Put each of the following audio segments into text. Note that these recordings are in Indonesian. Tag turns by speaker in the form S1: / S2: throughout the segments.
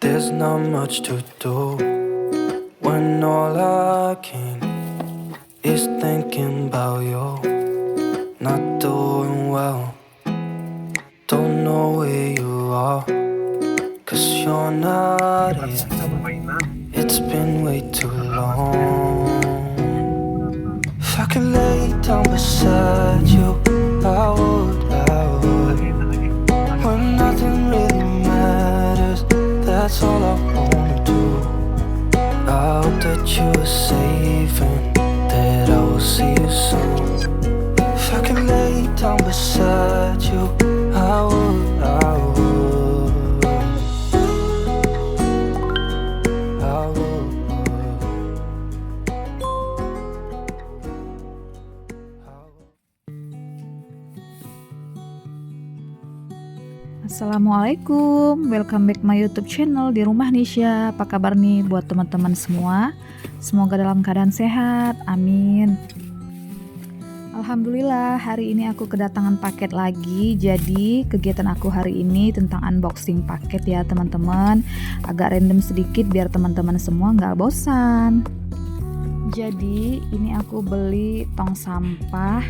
S1: There's not much to do when all I can is thinking about you. Not doing well, don't know where you are, 'cause you're not here. It's been way too long. If I could lay down beside you, I would. When nothing really matters, that's all I wanna do. I hope that you are safe and that I will see you soon. If I could lay down beside you, I would.
S2: Assalamualaikum, welcome back my YouTube channel di Rumah Nisha. Apa kabar nih buat teman-teman semua? Semoga dalam keadaan sehat, amin. Alhamdulillah, hari ini aku kedatangan paket lagi. Jadi kegiatan aku hari ini tentang unboxing paket ya teman-teman. Agak random sedikit biar teman-teman semua nggak bosan. Jadi ini aku beli tong sampah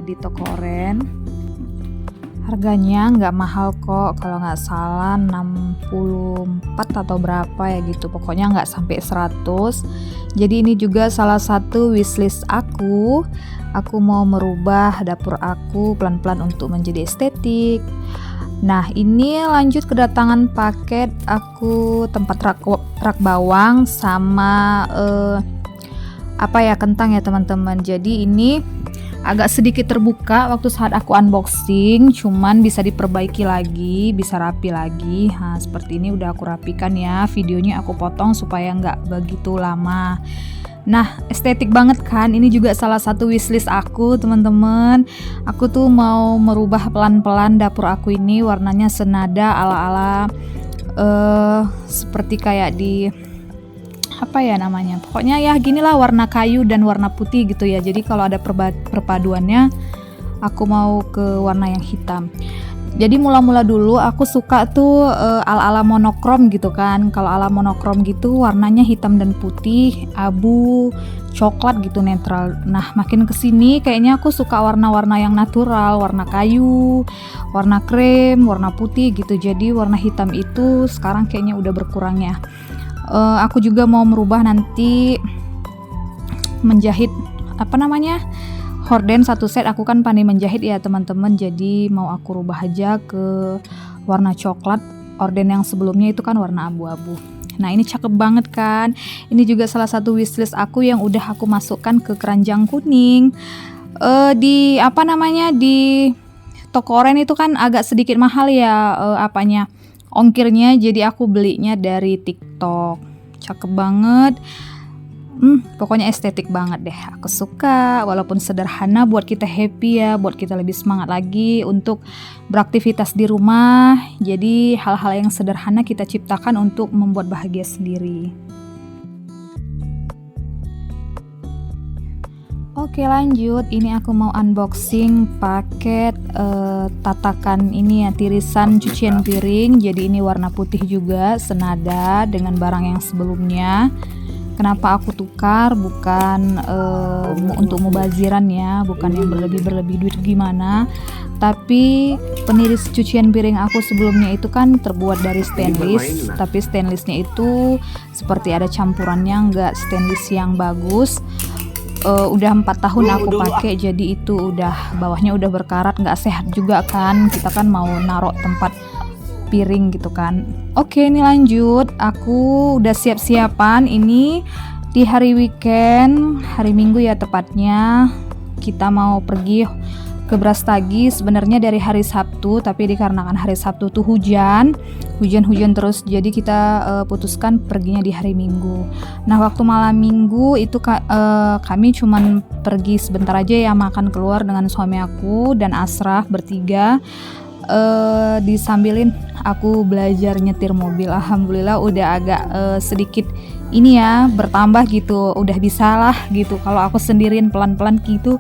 S2: di toko oren. Harganya nggak mahal kok, kalau nggak salah 64 atau berapa ya gitu, pokoknya nggak sampai 100. Jadi ini juga salah satu wishlist aku mau merubah dapur aku pelan-pelan untuk menjadi estetik. Nah ini lanjut kedatangan paket aku tempat rak bawang sama kentang ya teman-teman. Jadi ini agak sedikit terbuka waktu saat aku unboxing, cuman bisa diperbaiki lagi, bisa rapi lagi. Nah seperti ini udah aku rapikan ya, videonya aku potong supaya nggak begitu lama. Nah estetik banget kan, ini juga salah satu wishlist aku teman-teman. Aku tuh mau merubah pelan-pelan dapur aku ini, warnanya senada ala-ala seperti kayak di pokoknya ya ginilah, warna kayu dan warna putih gitu ya. Jadi kalau ada perpaduannya aku mau ke warna yang hitam. Jadi mula-mula dulu aku suka tuh ala-ala monokrom gitu kan. Kalau ala monokrom gitu warnanya hitam dan putih, abu, coklat gitu, netral. Nah makin kesini kayaknya aku suka warna-warna yang natural, warna kayu, warna krem, warna putih gitu. Jadi warna hitam itu sekarang kayaknya udah berkurang ya. Aku juga mau merubah nanti menjahit horden satu set. Aku kan pandai menjahit ya teman-teman, jadi mau aku rubah aja ke warna coklat. Horden yang sebelumnya itu kan warna abu-abu. Nah ini cakep banget kan. Ini juga salah satu wishlist aku yang udah aku masukkan ke keranjang kuning. Di toko oren itu kan agak sedikit mahal ya ongkirnya, jadi aku belinya dari TikTok. Cakep banget. Pokoknya estetik banget deh. Aku suka, walaupun sederhana, buat kita happy ya, buat kita lebih semangat lagi untuk beraktivitas di rumah. Jadi hal-hal yang sederhana kita ciptakan untuk membuat bahagia sendiri. Oke lanjut, ini aku mau unboxing paket tatakan ini ya, tirisan cucian piring. Jadi ini warna putih juga, senada dengan barang yang sebelumnya. Kenapa aku tukar? Bukan untuk mubaziran ya, bukan yang berlebih duit gimana. Tapi peniris cucian piring aku sebelumnya itu kan terbuat dari stainless, tapi stainlessnya itu seperti ada campurannya, nggak stainless yang bagus. Udah 4 tahun aku pakai, jadi itu udah bawahnya udah berkarat, nggak sehat juga kan. Kita kan mau naruh tempat piring gitu kan. Oke ini lanjut, aku udah siap-siapan. Ini di hari weekend, hari Minggu ya tepatnya, kita mau pergi ke Brastagi. Sebenarnya dari hari Sabtu, tapi dikarenakan hari Sabtu tuh hujan terus, jadi kita putuskan perginya di hari Minggu. Nah waktu malam Minggu itu kami cuman pergi sebentar aja ya, makan keluar dengan suami aku dan Asraf bertiga. Disambilin aku belajar nyetir mobil. Alhamdulillah udah agak sedikit ini ya, bertambah gitu, udah bisa lah gitu. Kalau aku sendirian pelan-pelan gitu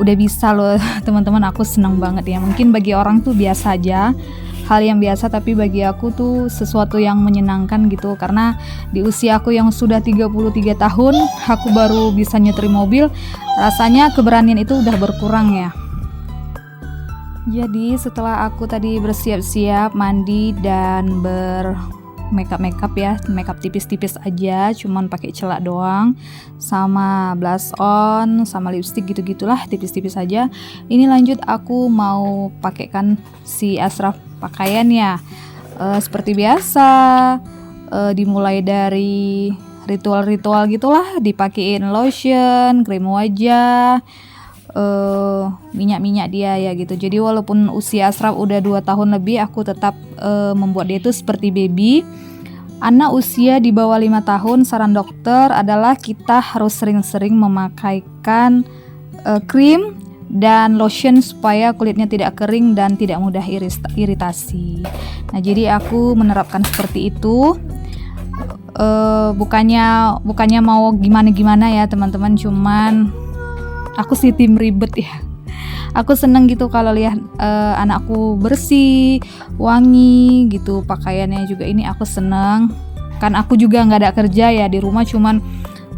S2: udah bisa loh teman-teman. Aku seneng banget ya. Mungkin bagi orang tuh biasa aja, hal yang biasa, tapi bagi aku tuh sesuatu yang menyenangkan gitu, karena di usia aku yang sudah 33 tahun aku baru bisa nyetir mobil, rasanya keberanian itu udah berkurang ya. Jadi setelah aku tadi bersiap-siap mandi dan makeup ya, makeup tipis-tipis aja, cuman pakai celak doang, sama blush on, sama lipstick gitu-gitulah, tipis-tipis aja. Ini lanjut aku mau pakaikan si Ashraf pakaian ya, seperti biasa, dimulai dari ritual-ritual gitulah, dipakein lotion, krim wajah, minyak-minyak dia ya gitu. Jadi walaupun usia Ashraf udah 2 tahun lebih, aku tetap membuat dia itu seperti baby. Anak usia di bawah 5 tahun, saran dokter adalah kita harus sering-sering memakaikan krim dan lotion supaya kulitnya tidak kering dan tidak mudah iritasi. Nah, jadi aku menerapkan seperti itu. Bukannya mau gimana-gimana ya teman-teman, cuman aku sih tim ribet ya. Aku seneng gitu kalau lihat anakku bersih, wangi gitu, pakaiannya juga ini aku seneng. Kan aku juga nggak ada kerja ya di rumah, cuman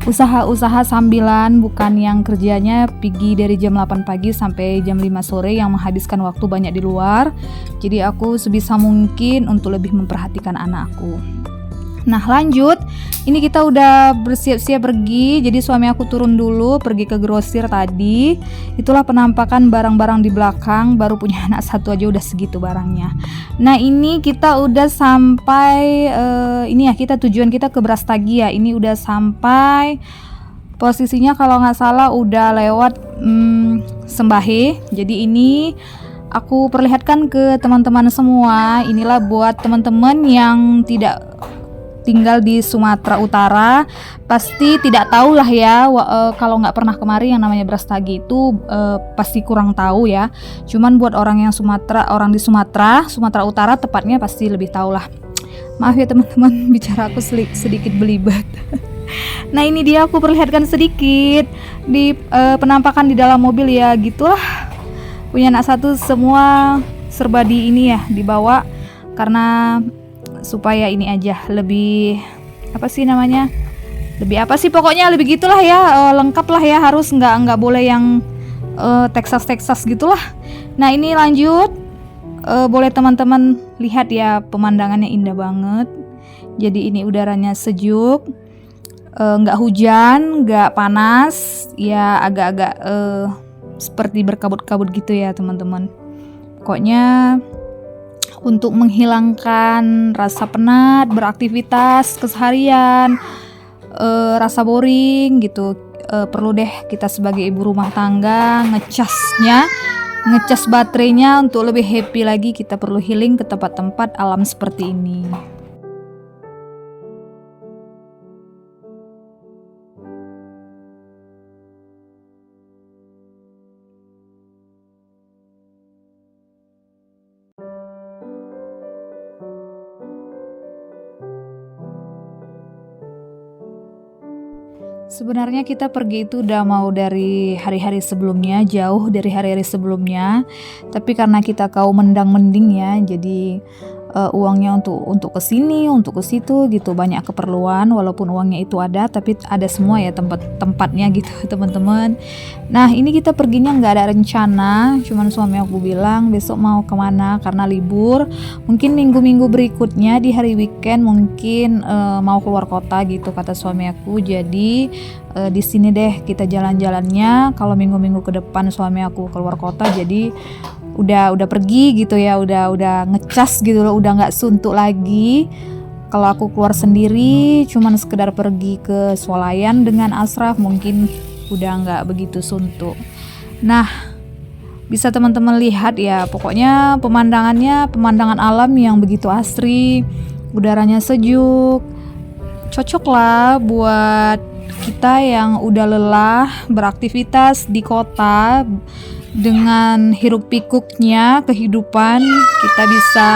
S2: usaha-usaha sambilan, bukan yang kerjanya pergi dari jam 8 pagi sampai jam 5 sore yang menghabiskan waktu banyak di luar. Jadi aku sebisa mungkin untuk lebih memperhatikan anakku. Nah lanjut, ini kita udah bersiap-siap pergi. Jadi suami aku turun dulu pergi ke grosir tadi. Itulah penampakan barang-barang di belakang. Baru punya anak satu aja udah segitu barangnya. Nah ini kita udah sampai ini ya, tujuan kita ke Brastagi ya. Ini udah sampai, posisinya kalau nggak salah udah lewat Sembahe. Jadi ini aku perlihatkan ke teman-teman semua. Inilah buat teman-teman yang tidak tinggal di Sumatera Utara, pasti tidak tahu lah ya, kalau nggak pernah kemari yang namanya Brastagi itu pasti kurang tahu ya. Cuman buat orang yang orang di Sumatera Utara tepatnya pasti lebih tahu lah. Maaf ya teman-teman, bicara aku sedikit belibet. Nah ini dia, aku perlihatkan sedikit di penampakan di dalam mobil ya, gitulah. Punya anak satu, semua serba di ini ya, dibawa karena supaya ini aja lebih pokoknya lebih gitulah ya, lengkap lah ya, harus nggak boleh yang Texas gitulah. Nah ini lanjut, boleh teman-teman lihat ya, pemandangannya indah banget. Jadi ini udaranya sejuk, nggak hujan, nggak panas ya, agak-agak seperti berkabut-kabut gitu ya teman-teman. Pokoknya untuk menghilangkan rasa penat beraktivitas keseharian, rasa boring gitu, perlu deh kita sebagai ibu rumah tangga ngecas baterainya untuk lebih happy lagi. Kita perlu healing ke tempat-tempat alam seperti ini. Sebenarnya kita pergi itu udah mau dari hari-hari sebelumnya, jauh dari hari-hari sebelumnya. Tapi karena kita kaum mendang-mending ya, jadi uangnya untuk ke sini, untuk ke situ gitu, banyak keperluan. Walaupun uangnya itu ada, tapi ada semua ya tempatnya gitu teman-teman. Nah ini kita perginya nggak ada rencana, cuman suami aku bilang besok mau kemana karena libur. Mungkin minggu-minggu berikutnya di hari weekend mungkin mau keluar kota gitu kata suami aku. Jadi di sini deh kita jalan-jalannya. Kalau minggu-minggu ke depan suami aku keluar kota, jadi udah pergi gitu ya, udah ngecas gitu loh, udah nggak suntuk lagi. Kalau aku keluar sendiri cuman sekedar pergi ke swalayan dengan Ashraf, mungkin udah nggak begitu suntuk. Nah bisa teman-teman lihat ya, pokoknya pemandangan alam yang begitu asri, udaranya sejuk, cocok lah buat kita yang udah lelah beraktivitas di kota. Dengan hiruk pikuknya kehidupan, kita bisa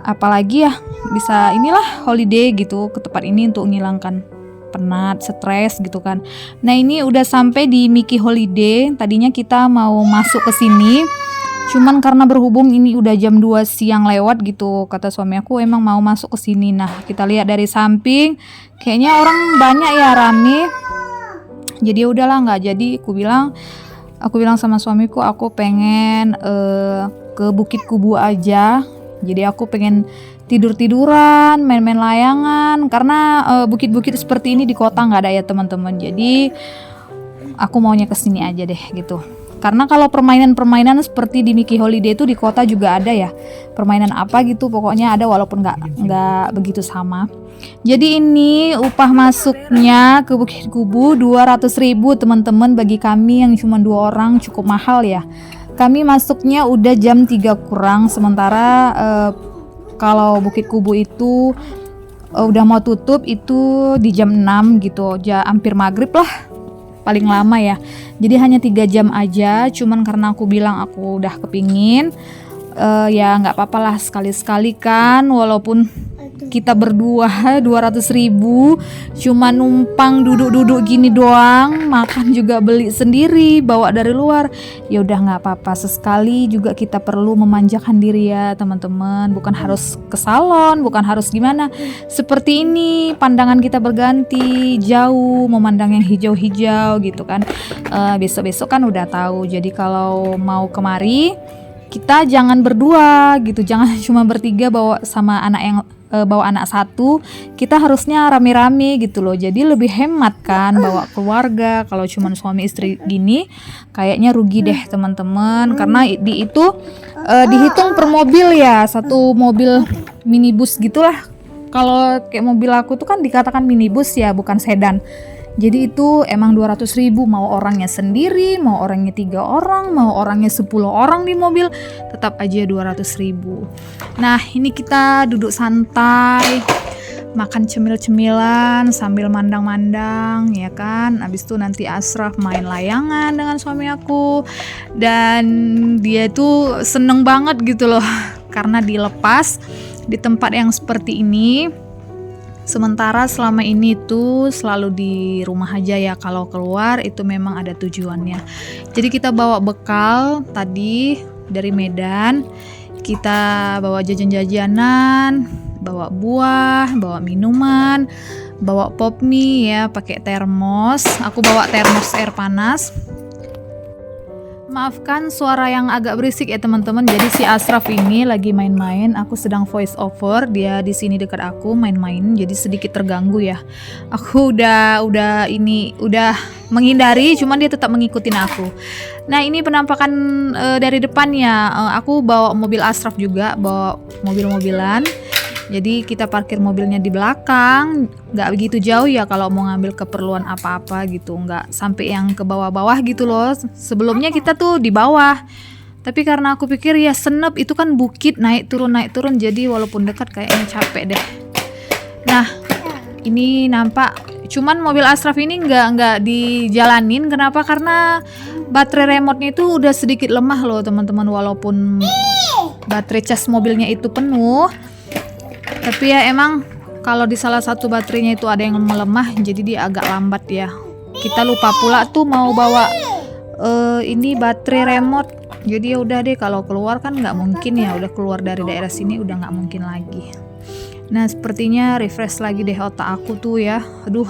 S2: apalagi ya, bisa inilah holiday gitu ke tempat ini untuk menghilangkan penat, stres gitu kan. Nah ini udah sampai di Mickey Holiday. Tadinya kita mau masuk ke sini, Cuman karena berhubung ini udah jam 2 siang lewat gitu, kata suami aku emang mau masuk ke sini. Nah, kita lihat dari samping, kayaknya orang banyak ya, rame. Jadi ya udahlah, nggak jadi. Aku bilang sama suamiku, aku pengen ke Bukit Kubu aja. Jadi aku pengen tidur-tiduran, main-main layangan. Karena bukit-bukit seperti ini di kota nggak ada ya teman-teman. Jadi aku maunya kesini aja deh gitu. Karena kalau permainan-permainan seperti di Mickey Holiday itu di kota juga ada ya. Permainan apa gitu pokoknya ada, walaupun nggak begitu sama. Jadi ini upah masuknya ke Bukit Kubu 200.000 teman-teman. Bagi kami yang cuma 2 orang cukup mahal ya. Kami masuknya udah jam 3 kurang, sementara kalau Bukit Kubu itu udah mau tutup itu di jam 6 gitu, hampir maghrib lah paling lama ya. Jadi hanya 3 jam aja. Cuman karena aku bilang aku udah kepingin, ya nggak apa-apa lah sekali-sekali kan, walaupun kita berdua 200.000 cuma numpang duduk-duduk gini doang, makan juga beli sendiri bawa dari luar, ya udah nggak apa-apa, sesekali juga kita perlu memanjakan diri ya teman-teman. Bukan harus ke salon, bukan harus gimana, seperti ini pandangan kita berganti, jauh memandang yang hijau-hijau gitu kan. Besok-besok kan udah tahu. Jadi kalau mau kemari kita jangan berdua gitu, jangan cuma bertiga bawa sama anak yang bawa anak satu, kita harusnya rame-rame gitu loh. Jadi lebih hemat kan bawa keluarga. Kalau cuma suami istri gini kayaknya rugi deh teman-teman, karena itu dihitung per mobil ya, satu mobil minibus gitulah. Kalau kayak mobil aku tuh kan dikatakan minibus ya, bukan sedan. Jadi itu emang 200.000, mau orangnya sendiri, mau orangnya 3 orang, mau orangnya 10 orang di mobil, tetap aja 200.000. Nah ini kita duduk santai, makan cemil-cemilan sambil mandang-mandang ya kan. Abis itu nanti Ashraf main layangan dengan suami aku, dan dia tuh seneng banget gitu loh karena dilepas di tempat yang seperti ini. Sementara selama ini tuh selalu di rumah aja ya, kalau keluar itu memang ada tujuannya. Jadi kita bawa bekal tadi dari Medan, kita bawa jajan-jajanan, bawa buah, bawa minuman, bawa pop mie ya, pakai termos. Aku bawa termos air panas. Maafkan suara yang agak berisik ya teman-teman. Jadi si Ashraf ini lagi main-main, aku sedang voice over, dia di sini dekat aku main-main, jadi sedikit terganggu ya. Aku udah menghindari, cuman dia tetap mengikutin aku. Nah ini penampakan dari depannya. Aku bawa mobil Ashraf juga, bawa mobil-mobilan. Jadi kita parkir mobilnya di belakang, nggak begitu jauh ya kalau mau ngambil keperluan apa-apa gitu, nggak sampai yang ke bawah-bawah gitu loh. Sebelumnya kita tuh di bawah, tapi karena aku pikir ya senep, itu kan bukit naik turun, jadi walaupun dekat kayaknya capek deh. Nah ini nampak, cuman mobil Ashraf ini nggak dijalanin. Kenapa? Karena baterai remote-nya itu udah sedikit lemah loh teman-teman. Walaupun baterai cas mobilnya itu penuh, tapi ya emang kalau di salah satu baterainya itu ada yang melemah, jadi dia agak lambat ya. Kita lupa pula tuh mau bawa ini baterai remote. Jadi ya udah deh, kalau keluar kan nggak mungkin ya, udah keluar dari daerah sini udah nggak mungkin lagi. Nah sepertinya refresh lagi deh otak aku tuh ya. Aduh,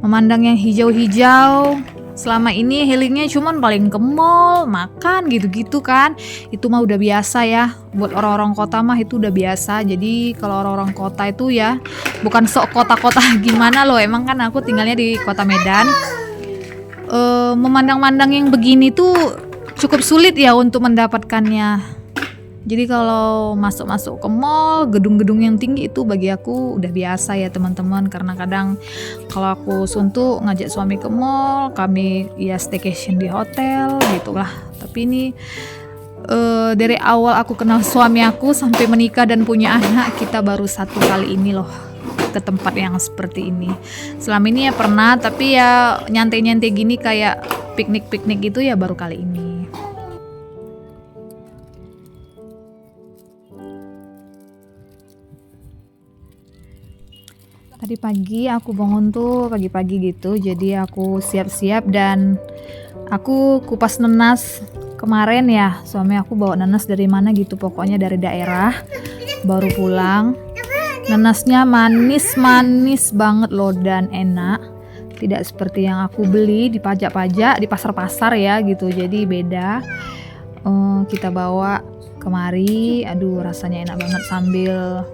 S2: memandang yang hijau-hijau. Selama ini healingnya cuman paling ke mall, makan gitu-gitu kan. Itu mah udah biasa ya. Buat orang-orang kota mah itu udah biasa. Jadi kalau orang-orang kota itu ya, bukan sok kota-kota gimana loh. Emang kan aku tinggalnya di kota Medan. Memandang-mandang yang begini tuh cukup sulit ya untuk mendapatkannya. Jadi kalau masuk-masuk ke mall, gedung-gedung yang tinggi itu bagi aku udah biasa ya teman-teman. Karena kadang kalau aku suntuk ngajak suami ke mall, kami ya staycation di hotel gitulah. Tapi ini dari awal aku kenal suami aku sampai menikah dan punya anak, kita baru 1 kali ini loh ke tempat yang seperti ini. Selama ini ya pernah, tapi ya nyantai-nyantai gini kayak piknik-piknik gitu ya baru kali ini. Tadi pagi aku bangun tuh pagi-pagi gitu, jadi aku siap-siap dan aku kupas nenas kemarin ya suami aku bawa nanas dari mana gitu, pokoknya dari daerah, baru pulang. Nanasnya manis banget loh dan enak, tidak seperti yang aku beli di pajak-pajak di pasar-pasar ya gitu, jadi beda. Kita bawa kemari, aduh rasanya enak banget sambil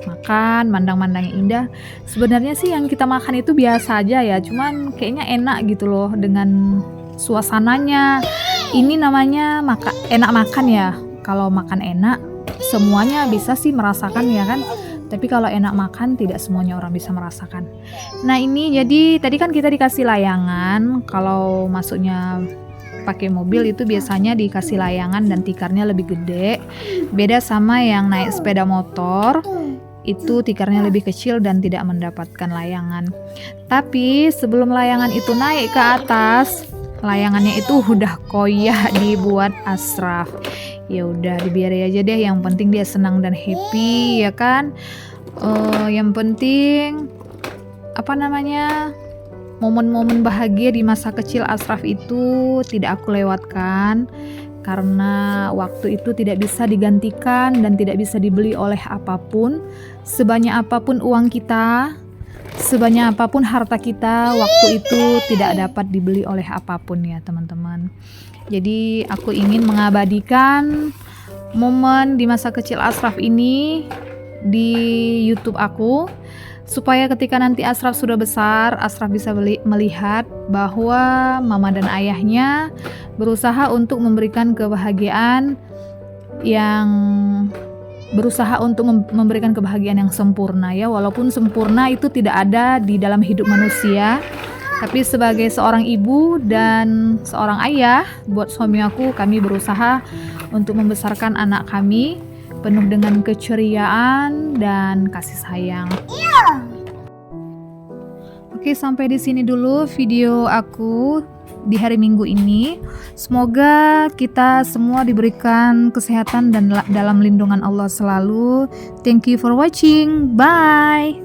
S2: makan, mandang-mandang yang indah. Sebenarnya sih yang kita makan itu biasa aja ya, cuman kayaknya enak gitu loh dengan suasananya. Ini namanya enak makan ya. Kalau makan enak semuanya bisa sih merasakan ya kan, tapi kalau enak makan tidak semuanya orang bisa merasakan. Nah ini jadi tadi kan kita dikasih layangan, kalau masuknya pakai mobil itu biasanya dikasih layangan dan tikarnya lebih gede, beda sama yang naik sepeda motor itu tikarnya lebih kecil dan tidak mendapatkan layangan. Tapi sebelum layangan itu naik ke atas, layangannya itu udah koyak dibuat Ashraf. Ya udah dibiarin aja deh, yang penting dia senang dan happy ya kan. Yang penting momen-momen bahagia di masa kecil Ashraf itu tidak aku lewatkan, karena waktu itu tidak bisa digantikan dan tidak bisa dibeli oleh apapun. Sebanyak apapun uang kita, sebanyak apapun harta kita, waktu itu tidak dapat dibeli oleh apapun ya teman-teman. Jadi aku ingin mengabadikan momen di masa kecil Ashraf ini di YouTube aku, supaya ketika nanti Ashraf sudah besar, Ashraf bisa melihat bahwa mama dan ayahnya berusaha untuk memberikan kebahagiaan yang sempurna ya, walaupun sempurna itu tidak ada di dalam hidup manusia. Tapi sebagai seorang ibu dan seorang ayah, buat suami aku, kami berusaha untuk membesarkan anak kami penuh dengan keceriaan dan kasih sayang. Oke, sampai di sini dulu video aku di hari Minggu ini. Semoga kita semua diberikan kesehatan dan dalam lindungan Allah selalu. Thank you for watching. Bye.